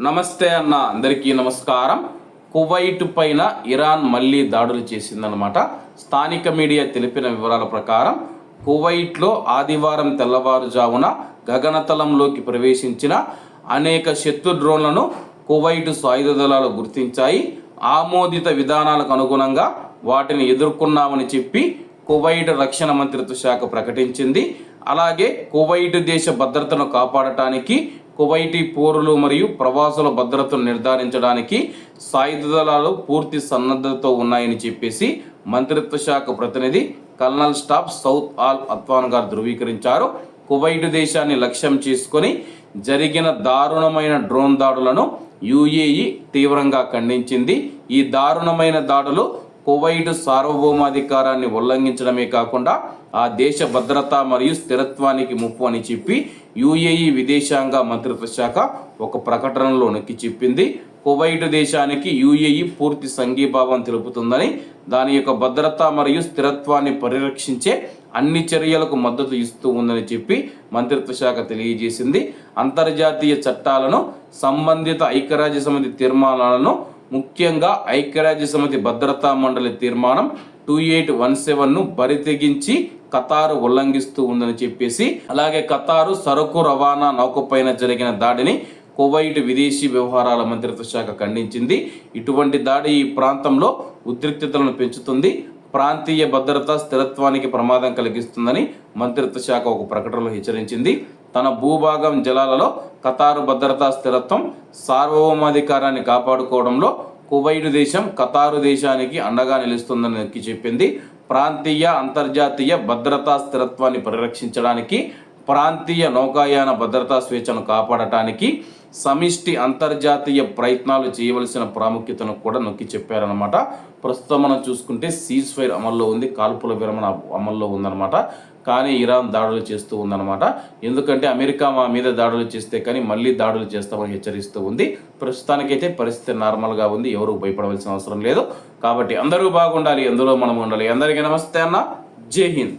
నమస్తే అన్న, అందరికీ నమస్కారం. కువైట్ పైన ఇరాన్ మళ్ళీ దాడులు చేసిందన్నమాట. స్థానిక మీడియా తెలిపిన వివరాల ప్రకారం కువైట్లో ఆదివారం తెల్లవారుజామున గగనతలంలోకి ప్రవేశించిన అనేక శత్రు డ్రోన్లను కువైట్ సాయుధ దళాలు గుర్తించాయి. ఆమోదిత విధానాలకు అనుగుణంగా వాటిని ఎదుర్కొన్నామని చెప్పి కువైట్ రక్షణ మంత్రిత్వ శాఖ ప్రకటించింది. అలాగే కువైట్ దేశ భద్రతను కాపాడటానికి, కువైటీ పౌరులు మరియు ప్రవాసుల భద్రతను నిర్ధారించడానికి సాయుధ దళాలు పూర్తి సన్నద్ధతతో ఉన్నాయని చెప్పేసి మంత్రిత్వ శాఖ ప్రతినిధి కల్నల్ స్టాఫ్ సౌద్ ఆల్ అత్వాన్ గారు ధృవీకరించారు. కువైట్ దేశాన్ని లక్ష్యం చేసుకొని జరిగిన దారుణమైన డ్రోన్ దాడులను యుఏఈ తీవ్రంగా ఖండించింది. ఈ దారుణమైన దాడులు కువైట్ సార్వభౌమాధికారాన్ని ఉల్లంఘించడమే కాకుండా ఆ దేశ భద్రత మరియు స్థిరత్వానికి ముప్పు అని చెప్పి యుఏఈ విదేశాంగ మంత్రిత్వ శాఖ ఒక ప్రకటనలో నొక్కి చెప్పింది. కువైట్ దేశానికి యుఏఈ పూర్తి సంఘీభావం తెలుపుతుందని, దాని యొక్క భద్రత మరియు స్థిరత్వాన్ని పరిరక్షించే అన్ని చర్యలకు మద్దతు ఇస్తూ ఉందని చెప్పి మంత్రిత్వ శాఖ తెలియజేసింది. అంతర్జాతీయ చట్టాలను, సంబంధిత ఐక్యరాజ్య సమితి తీర్మానాలను, ముఖ్యంగా ఐక్యరాజ్య సమితి భద్రతా మండలి తీర్మానం 2817ను బరితెగించి ఖతారు ఉల్లంఘిస్తూ ఉందని చెప్పేసి, అలాగే ఖతారు సరుకు రవాణా నౌకపైన జరిగిన దాడిని కువైట్ విదేశీ వ్యవహారాల మంత్రిత్వ శాఖ ఖండించింది. ఇటువంటి దాడి ఈ ప్రాంతంలో ఉద్రిక్తతలను పెంచుతుంది, ప్రాంతీయ భద్రత స్థిరత్వానికి ప్రమాదం కలిగిస్తుందని మంత్రిత్వ శాఖ ఒక ప్రకటనలో హెచ్చరించింది. తన భూభాగం జలాలలో ఖతారు భద్రతా స్థిరత్వం, సార్వభౌమాధికారాన్ని కాపాడుకోవడంలో కువైట్ దేశం ఖతారు దేశానికి అండగా నిలుస్తుందని నొక్కి చెప్పింది. ప్రాంతీయ, అంతర్జాతీయ భద్రతా స్థిరత్వాన్ని పరిరక్షించడానికి, ప్రాంతీయ నౌకాయాన భద్రతా స్వేచ్ఛను కాపాడటానికి సమిష్టి అంతర్జాతీయ ప్రయత్నాలు చేయవలసిన ప్రాముఖ్యతను కూడా నొక్కి చెప్పారనమాట. ప్రస్తుతం మనం చూసుకుంటే సీజ్ ఫైర్ అమల్లో ఉంది, కాల్పుల విరమణ అమల్లో ఉందన్నమాట. కానీ ఇరాన్ దాడులు చేస్తూ ఉందన్నమాట. ఎందుకంటే అమెరికా మా మీద దాడులు చేస్తే కానీ మళ్ళీ దాడులు చేస్తామని హెచ్చరిస్తూ ఉంది. ప్రస్తుతానికైతే పరిస్థితి నార్మల్గా ఉంది, ఎవరు భయపడవలసిన అవసరం లేదు. కాబట్టి అందరూ బాగుండాలి, అందులో మనం ఉండాలి. అందరికీ నమస్తే అన్న, జై హింద్.